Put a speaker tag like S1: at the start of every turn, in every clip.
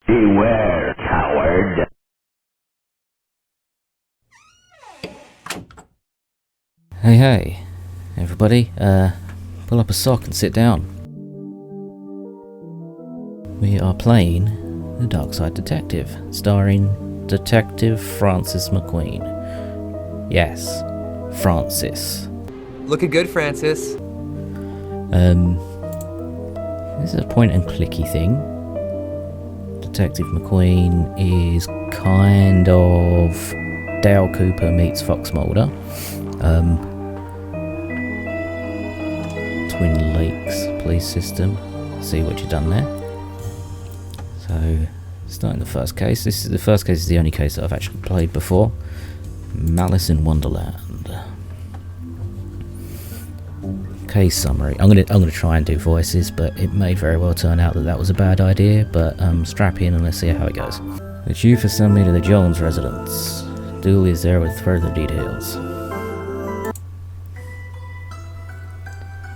S1: Beware, coward.
S2: Hey, everybody, pull up a sock and sit down. We are playing The Darkside Detective, starring Detective Francis McQueen. Yes, Francis.
S3: Looking good, Francis.
S2: This is a point and clicky thing. Detective McQueen is kind of Dale Cooper meets Fox Mulder. Twin Lakes police system. See what you've done there. So, starting the first case. The first case is the only case that I've actually played before. Malice in Wonderland. Case summary. I'm gonna try and do voices, but it may very well turn out that was a bad idea. But strap in and let's see how it goes. The chief has sent me to the Jones residence. Dooley is there with further details.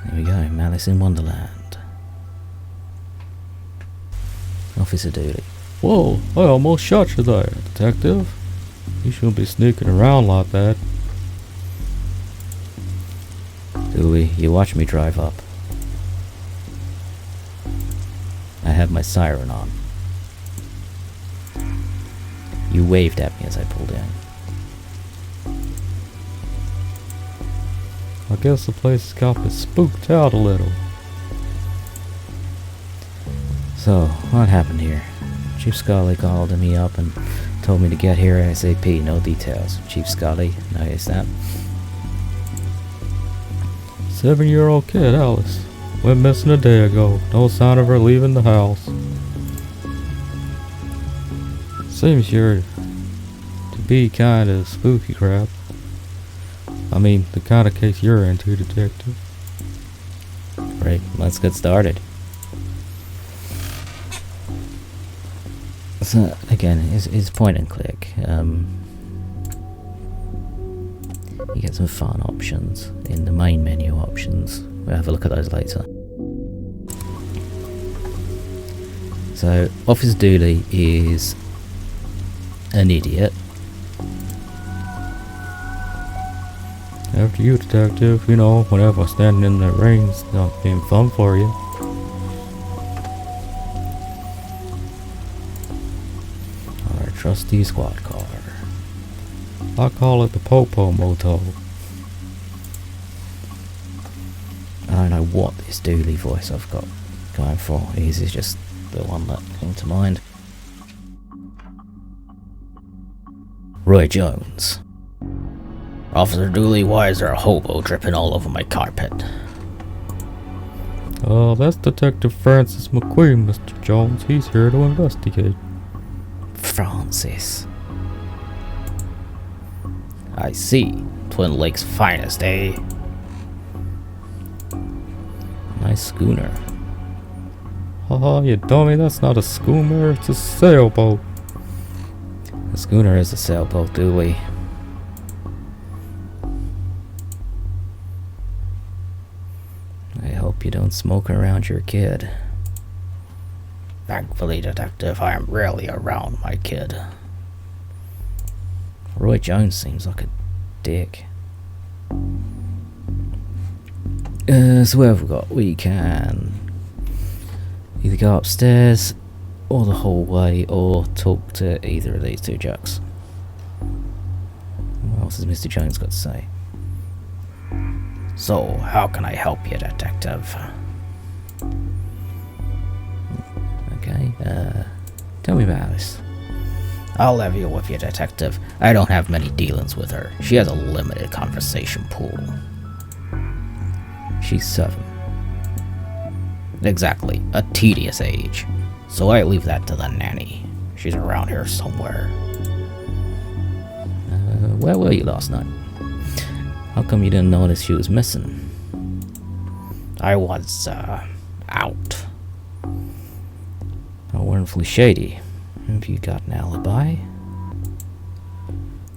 S2: There we go, Malice in Wonderland. Officer Dooley.
S4: Whoa, I almost shot you there, Detective. You shouldn't be sneaking around like that.
S2: Dooley, you watch me drive up. I have my siren on. You waved at me as I pulled in.
S4: I guess the place has got me spooked out a little.
S2: So, what happened here? Chief Scully called me up and told me to get here ASAP, no details. Chief Scully, noticed that.
S4: 7-year-old kid, Alice. Went missing a day ago. No sign of her leaving the house. Seems you're to be kinda spooky crap. I mean, the kind of case you're into, Detective.
S2: Right, let's get started. So, again, it's point and click. You get some fun options in the main menu options. We'll have a look at those later. So, Officer Dooley is an idiot.
S4: After you, Detective. You know, whenever standing in the rain's not being fun for you.
S2: Our trusty squad car.
S4: I call it the Popo Moto.
S2: I don't know what this Dooley voice I've got going for. His is just the one that came to mind. Roy Jones. Officer Dooley, why is there a hobo dripping all over my carpet?
S4: That's Detective Francis McQueen, Mr. Jones. He's here to investigate.
S2: Francis. I see. Twin Lakes finest, eh? Nice schooner.
S4: Haha, you dummy, that's not a schooner, it's a sailboat.
S2: The schooner is a sailboat, Dooley. I hope you don't smoke around your kid. Thankfully, Detective, I am rarely around my kid. Roy Jones seems like a dick. So what have we got? We can either go upstairs or the hallway or talk to either of these two jacks. What else has Mr. Jones got to say? So, how can I help you, Detective? Okay, tell me about Alice. I'll level with you, Detective. I don't have many dealings with her. She has a limited conversation pool. She's 7. Exactly, a tedious age. So I leave that to the nanny. She's around here somewhere. Where were you last night? How come you didn't notice she was missing? I was, out. Oh, wonderfully shady. Have you got an alibi?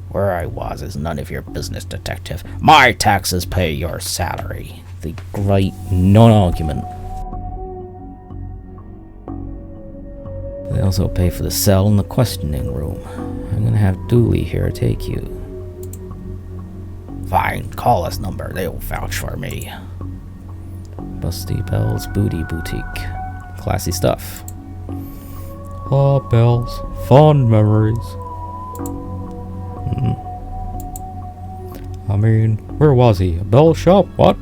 S2: Where I was is none of your business, Detective. My taxes pay your salary. The great non-argument. They also pay for the cell and the questioning room. I'm gonna have Dooley here take you. Fine, call this number. They'll vouch for me. Busty Bell's Booty Boutique. Classy stuff.
S4: Ah, bells. Fond memories. I mean, where was he? A bell shop? What?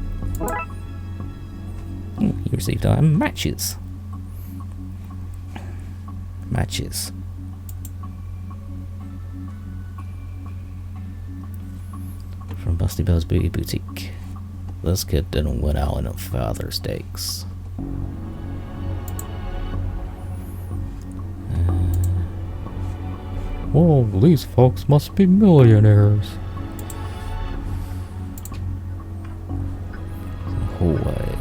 S2: You received matches. Matches. From Busty Bell's Booty Boutique. This kid didn't win out in a father stakes.
S4: Whoa, these folks must be millionaires.
S2: Hallway.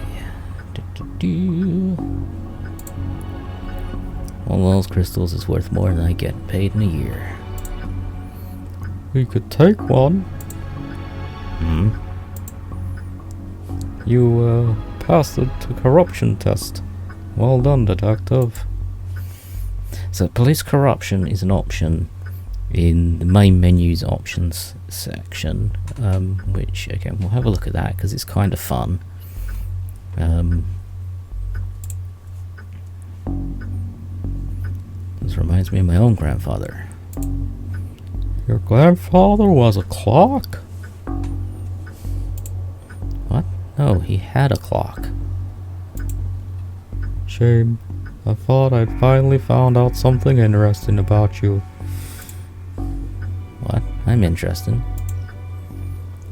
S2: One of those crystals is worth more than I get paid in a year.
S4: We could take one. You passed the corruption test. Well done, detective.
S2: So police corruption is an option in the main menu's options section, which, okay, we'll have a look at that because it's kind of fun. This reminds me of my own grandfather.
S4: Your grandfather was a clock?
S2: What? No, he had a clock.
S4: Shame. I thought I'd finally found out something interesting about you.
S2: What? I'm interested.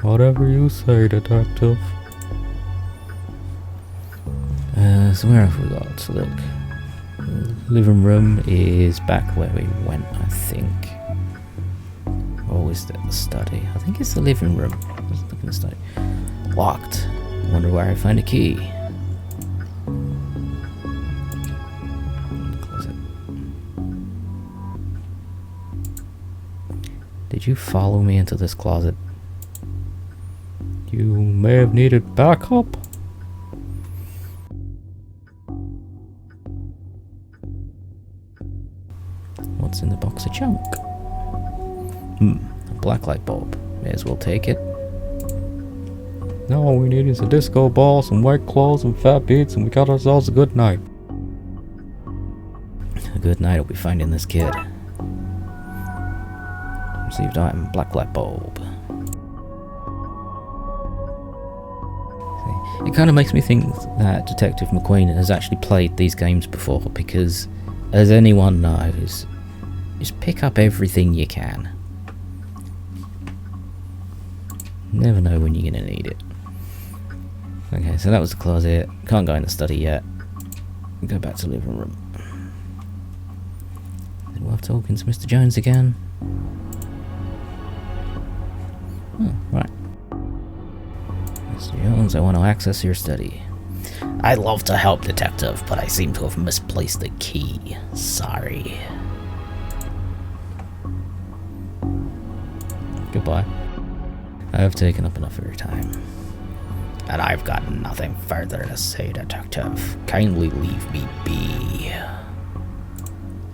S4: Whatever you say, detective.
S2: So where have we got to look? The living room is back where we went, I think. Or is that the study? I think it's the living room. Let's look in the study. Locked. Wonder where I find a key. Close it. Did you follow me into this closet?
S4: You may have needed backup?
S2: What's in the box of junk? A black light bulb. May as well take it.
S4: No, all we need is a disco ball, some white clothes, and fat beats, and we got ourselves a good night.
S2: A good night will be finding this kid. Received item, black light bulb. See, it kind of makes me think that Detective McQueen has actually played these games before, because as anyone knows, just pick up everything you can. Never know when you're gonna need it. Okay, so that was the closet. Can't go in the study yet. Go back to the living room. Is it worth talking to Mr. Jones again? Oh, right. Mr. Jones, I want to access your study. I'd love to help, Detective, but I seem to have misplaced the key. Sorry. Goodbye. I have taken up enough of your time. And I've got nothing further to say, Detective. Kindly leave me be.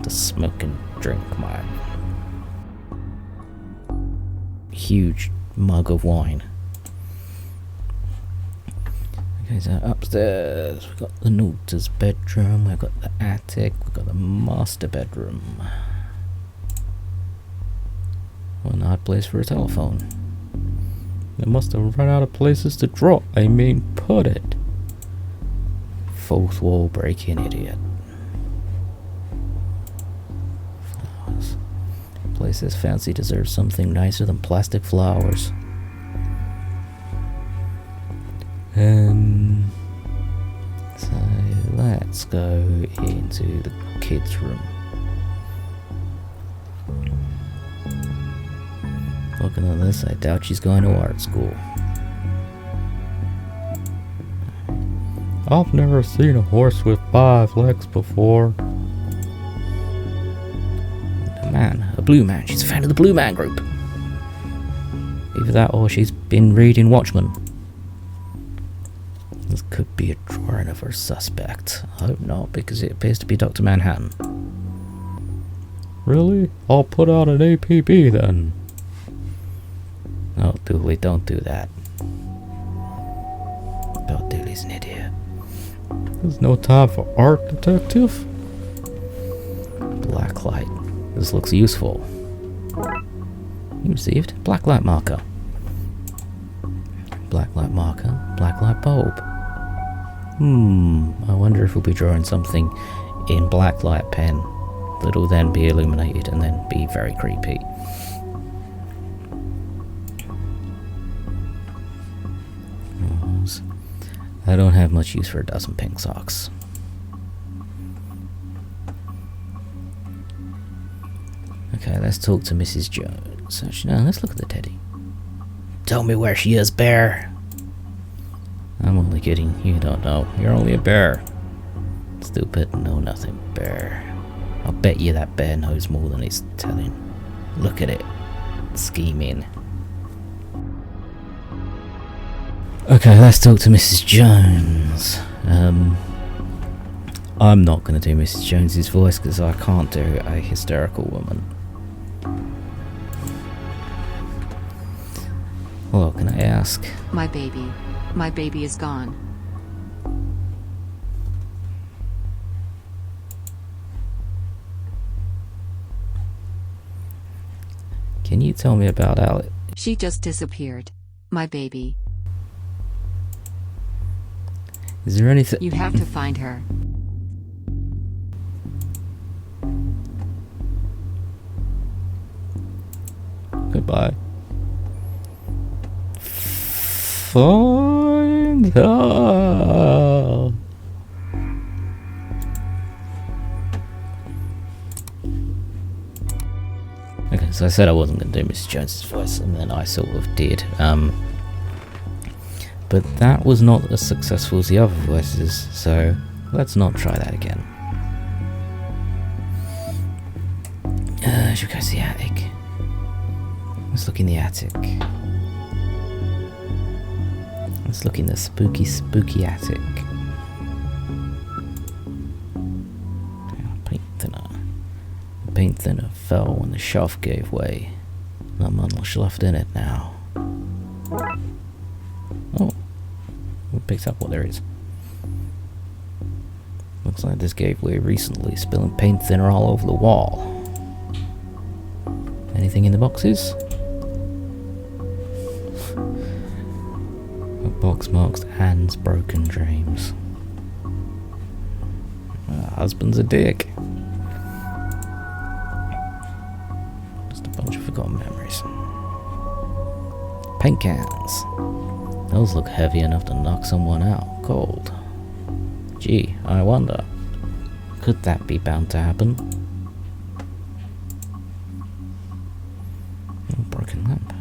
S2: To smoke and drink my huge mug of wine. Okay, so upstairs we've got the Nota's bedroom, we've got the attic, we've got the master bedroom. What an odd place for a telephone.
S4: They must have run out of places to put it.
S2: Fourth wall break-in idiot. Flowers. Place this fancy deserves something nicer than plastic flowers. So let's go into the kids' room. Looking at this, I doubt she's going to art school.
S4: I've never seen a horse with 5 legs before.
S2: A man, a blue man. She's a fan of the Blue Man Group. Either that or she's been reading Watchmen. This could be a drawing of her suspect. I hope not, because it appears to be Dr. Manhattan.
S4: Really? I'll put out an APB then.
S2: Oh, Dooley, don't do that. Oh, Dooley's an idiot.
S4: There's no time for art, detective.
S2: Blacklight. This looks useful. You received blacklight marker. Blacklight marker, blacklight bulb. I wonder if we'll be drawing something in blacklight pen that'll then be illuminated and then be very creepy. I don't have much use for a dozen pink socks. Okay, let's talk to Mrs. Jones. Actually, no, let's look at the teddy. Tell me where she is, bear. I'm only kidding. You don't know. You're only a bear. Stupid, know nothing bear. I'll bet you that bear knows more than he's telling. Look at it. Scheming. Okay, let's talk to Mrs. Jones. I'm not going to do Mrs. Jones's voice because I can't do a hysterical woman. Well, can I ask?
S5: My baby is gone.
S2: Can you tell me about Alice?
S5: She just disappeared. My baby.
S2: Is there anything?
S5: You have to find her.
S4: Goodbye. Find her.
S2: Okay, so I said I wasn't going to do Mrs. Jones's voice, and then I sort of did. But that was not as successful as the other voices, so let's not try that again. Should we go to the attic? Let's look in the attic. Let's look in the spooky, spooky attic. Paint thinner fell when the shelf gave way. Not much left in it now. Oh, we picked up what there is. Looks like this gave way recently, spilling paint thinner all over the wall. Anything in the boxes? A box marks Anne's broken dreams. Her husband's a dick. Just a bunch of forgotten memories. Paint cans. Those look heavy enough to knock someone out cold. Gee, I wonder. Could that be bound to happen? Oh, broken lamp.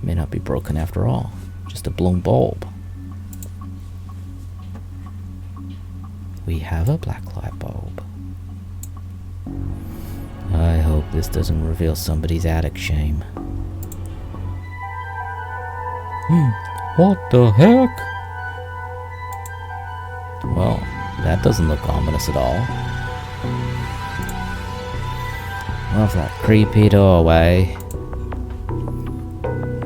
S2: May not be broken after all. Just a blown bulb. We have a black light bulb. I hope this doesn't reveal somebody's attic shame.
S4: What the heck?
S2: Well, that doesn't look ominous at all. Love that creepy doorway.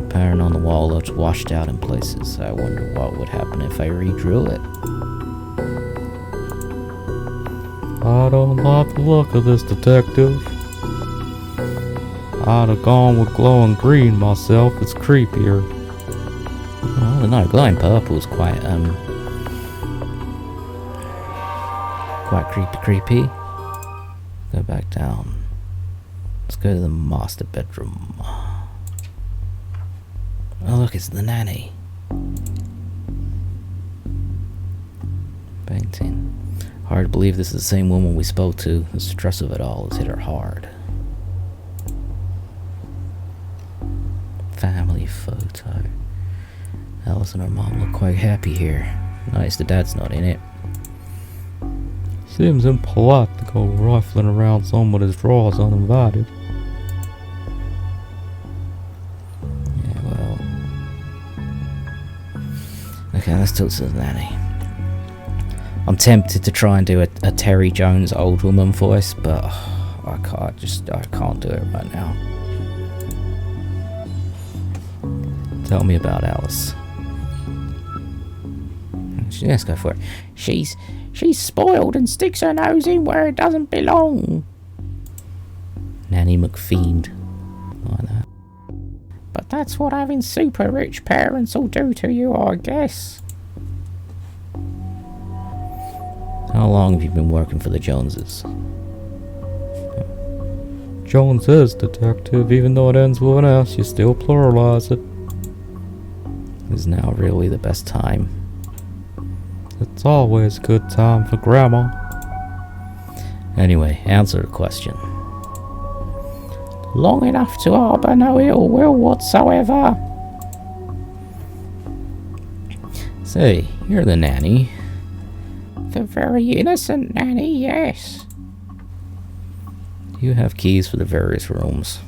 S2: Pattern on the wall looks washed out in places. I wonder what would happen if I redrew it.
S4: I don't like the look of this, detective. I'd have gone with glowing green myself. It's creepier.
S2: I don't know, glowing purple is quite creepy. Go back down. Let's go to the master bedroom. Oh look, it's the nanny. Painting. Hard to believe this is the same woman we spoke to. The stress of it all has hit her hard. Family photo. Alice and her mom look quite happy here. Nice the dad's not in it.
S4: Seems impolite to go rifling around somebody's drawers uninvited.
S2: Yeah, well. Okay, let's talk to the nanny. I'm tempted to try and do a Terry Jones old woman voice, but I can't do it right now. Tell me about Alice. Let's go for it. She's spoiled and sticks her nose in where it doesn't belong. Nanny McFiend. Like that. But that's what having super rich parents will do to you, I guess. How long have you been working for the Joneses?
S4: Jones is detective, even though it ends with an S, you still pluralize it.
S2: Is now really the best time?
S4: It's always a good time for Grandma.
S2: Anyway, answer the question. Long enough to harbour no ill will whatsoever. Say, you're the nanny. The very innocent nanny, yes. Do you have keys for the various rooms?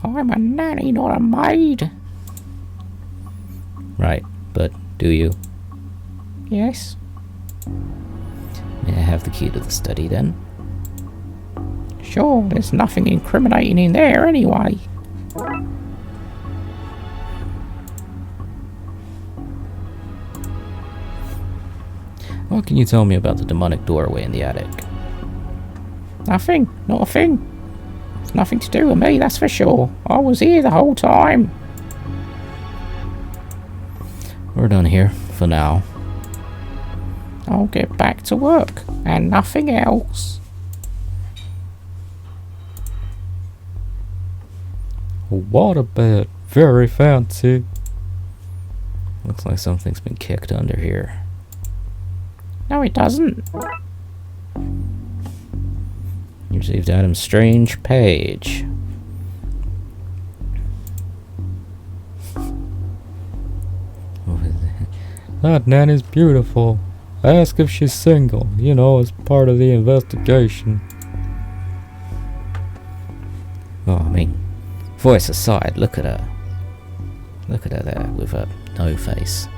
S2: I'm a nanny, not a maid. Right, but do you? Yes. May I have the key to the study then? Sure, there's nothing incriminating in there anyway. What can you tell me about the demonic doorway in the attic? Nothing, not a thing. It's nothing to do with me, that's for sure. I was here the whole time. We're done here, for now. I'll get back to work, and nothing else.
S4: A waterbed, very fancy.
S2: Looks like something's been kicked under here. No, it doesn't. You received Adam's strange page.
S4: That nanny's beautiful. Ask if she's single, you know, as part of the investigation.
S2: Oh, I mean, voice aside, look at her. Look at her there with her no face.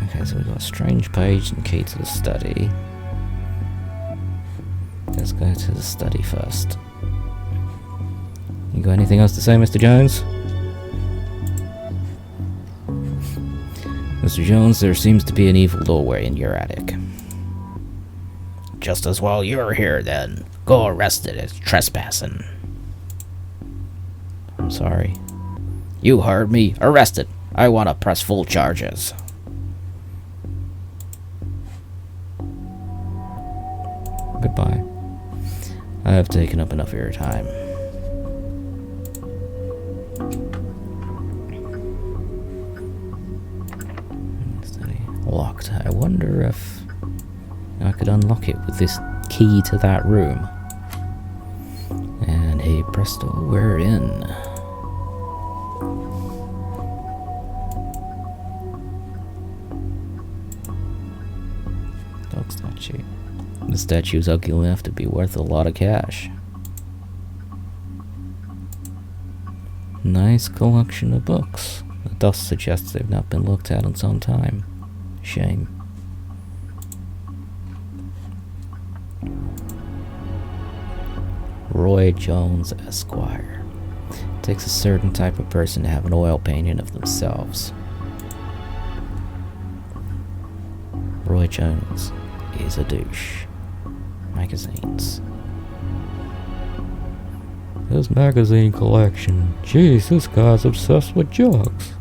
S2: Okay, so we've got a strange page and key to the study. Let's go to the study first. You got anything else to say, Mr. Jones? Mr. Jones, there seems to be an evil doorway in your attic. Just as well you're here, then. Go arrested as trespassing. I'm sorry. You heard me. Arrested. I want to press full charges. Goodbye. I have taken up enough of your time. Locked. I wonder if I could unlock it with this key to that room. And hey presto, we're in. Dog statue. The statue's ugly enough to be worth a lot of cash. Nice collection of books. The dust suggests they've not been looked at in some time. Shame. Roy Jones, Esquire. It takes a certain type of person to have an oil painting of themselves. Roy Jones is a douche. Magazines.
S4: His magazine collection. Jeez, this guy's obsessed with jugs.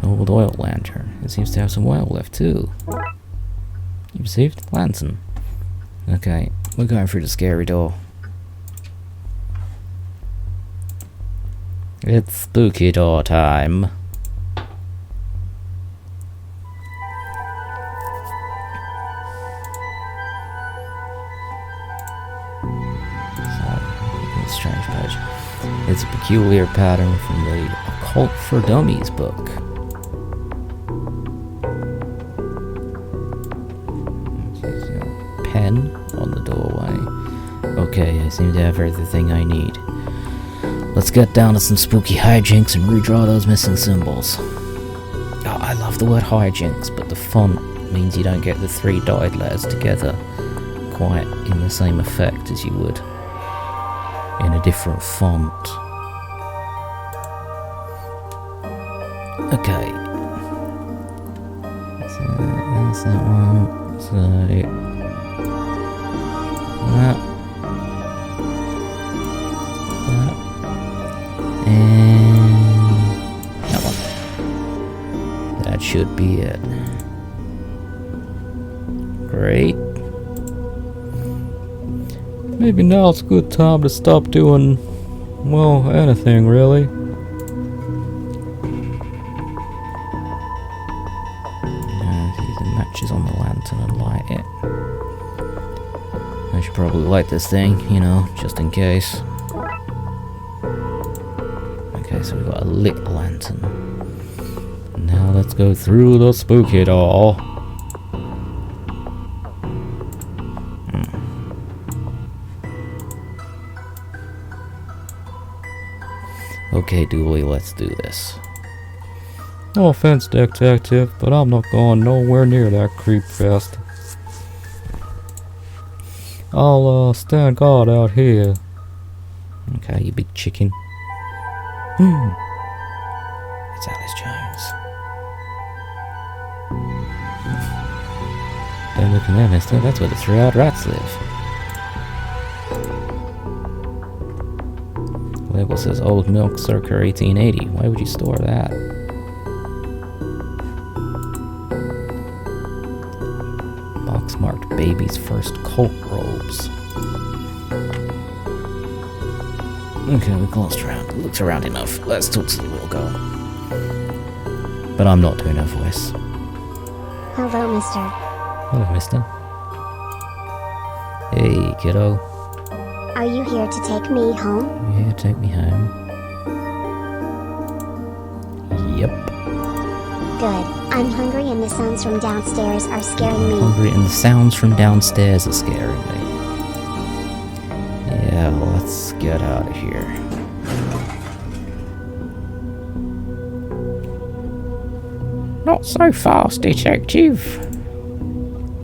S2: Old oil lantern. It seems to have some oil left too. You received? Lantern. Okay, we're going through the scary door. It's spooky door time. Strange page. It's a peculiar pattern from the Occult for Dummies book. Pen on the doorway. Okay, I seem to have everything I need. Let's get down to some spooky hijinks and redraw those missing symbols. Oh, I love the word hijinks, but the font means you don't get the three dotted letters together quite in the same effect as you would in a different font. Okay. So that's that one. So that. And that one. That should be it. Great.
S4: Maybe now's a good time to stop doing, well, anything really.
S2: Use the matches on the lantern and light it. I should probably light this thing, you know, just in case. Okay, so we've got a lit lantern. Now let's go through the spooky door. Okay, Dooley, let's do this.
S4: No offense, Detective, but I'm not going nowhere near that creep fest. I'll stand guard out here.
S2: Okay, you big chicken. It's Alice Jones. Don't look in there, mister. That's where the three-eyed rats live. Label says old milk circa 1880. Why would you store that? Box marked baby's first cult robes. Okay, we glanced around. Looked around enough. Let's talk to the little girl. But I'm not doing her voice.
S6: Hello, mister.
S2: Hello, mister. Hey, kiddo.
S6: Are you here to take me home?
S2: Yeah, take me home. Yep.
S6: Good. I'm hungry and the sounds from downstairs are scaring me.
S2: Hungry and the sounds from downstairs are scaring me. Yeah, let's get out of here. Not so fast, Detective.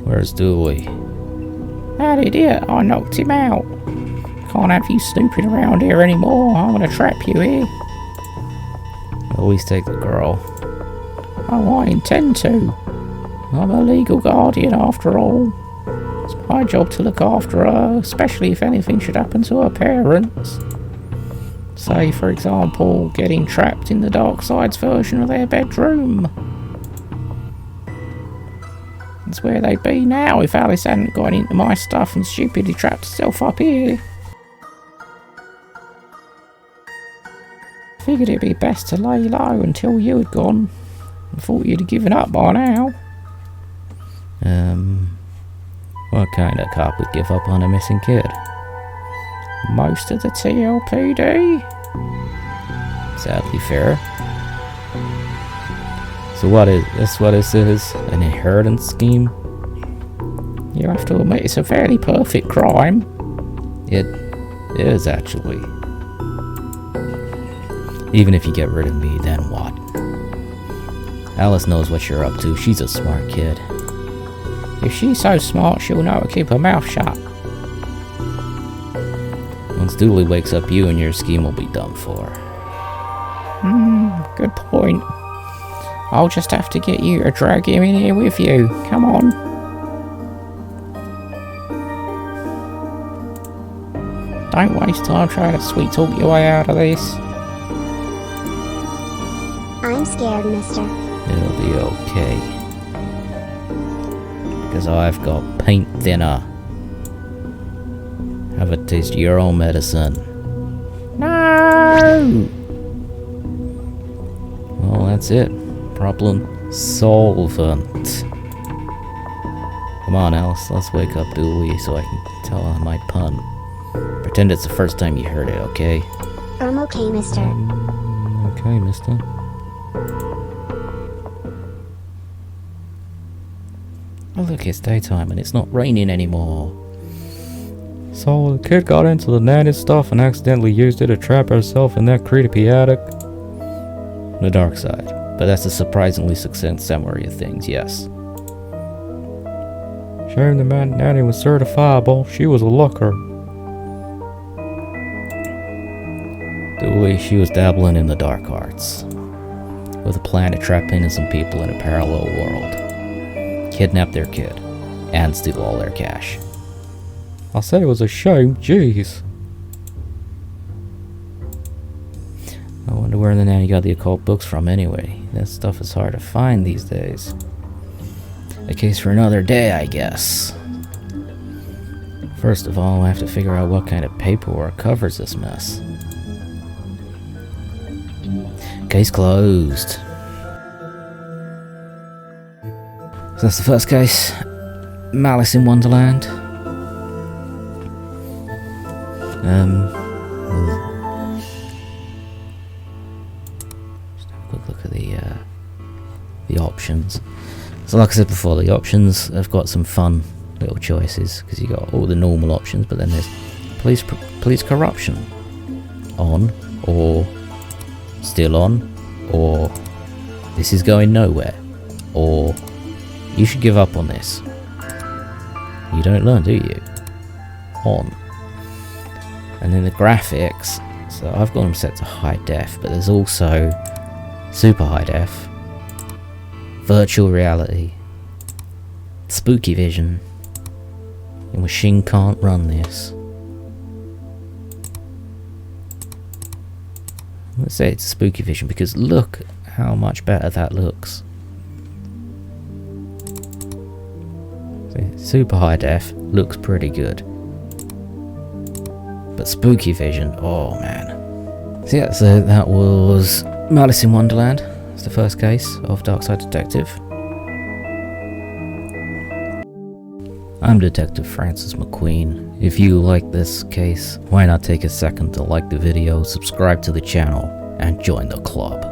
S2: Where's Dooley? That idiot, I knocked him out. Can't have you snooping around here anymore. I'm gonna trap you here. Always take the girl. Oh, I intend to. I'm a legal guardian after all. It's my job to look after her, especially if anything should happen to her parents. Say, for example, getting trapped in the Darkside's version of their bedroom. That's where they'd be now if Alice hadn't gone into my stuff and stupidly trapped herself up here. Figured it'd be best to lay low until you had gone. I thought you'd have given up by now. What kind of cop would give up on a missing kid? Most of the TLPD. Sadly fair. So what is this? What this is? An inheritance scheme? You have to admit it's a fairly perfect crime. It is actually. Even if you get rid of me, then what? Alice knows what you're up to. She's a smart kid. If she's so smart, she'll know to keep her mouth shut. Once Dooley wakes up, you and your scheme will be done for. Good point. I'll just have to get you to drag him in here with you. Come on. Don't waste time trying to sweet talk your way out of this.
S6: I'm scared, mister.
S2: It'll be okay. Because I've got paint thinner. Have a taste of your own medicine. No! Well, that's it. Problem solvent. Come on, Alice. Let's wake up Dooley so I can tell her my pun. Pretend it's the first time you heard it, okay?
S6: I'm okay, mister.
S4: Okay, mister.
S2: Oh look, it's daytime and it's not raining anymore.
S4: So the kid got into the netted stuff and accidentally used it to trap herself in that creepy attic?
S2: The dark side. But that's a surprisingly succinct summary of things, yes.
S4: Shame the man nanny was certifiable. She was a looker.
S2: Dooley, she was dabbling in the dark arts, with a plan to trap innocent people in a parallel world, kidnap their kid, and steal all their cash.
S4: I said it was a shame, jeez.
S2: I wonder where the nanny got the occult books from anyway. That stuff is hard to find these days. A case for another day, I guess. First of all, I have to figure out what kind of paperwork covers this mess. Case closed. So that's the first case. Malice in Wonderland. Just have a quick look at the options. So like I said before, the options have got some fun little choices, because you got all the normal options, but then there's police corruption. On, or still on, or this is going nowhere, or you should give up on this. You don't learn, do you? On. And then the graphics, so I've got them set to high def, but there's also super high def, virtual reality, spooky vision. Your machine can't run this. Let's say it's spooky vision, because look how much better that looks. Super high def looks pretty good, but spooky vision, oh man. So yeah, so that was Malice in Wonderland. It's the first case of Darkside Detective. I'm Detective Francis McQueen. If you like this case, why not take a second to like the video, subscribe to the channel, and join the club.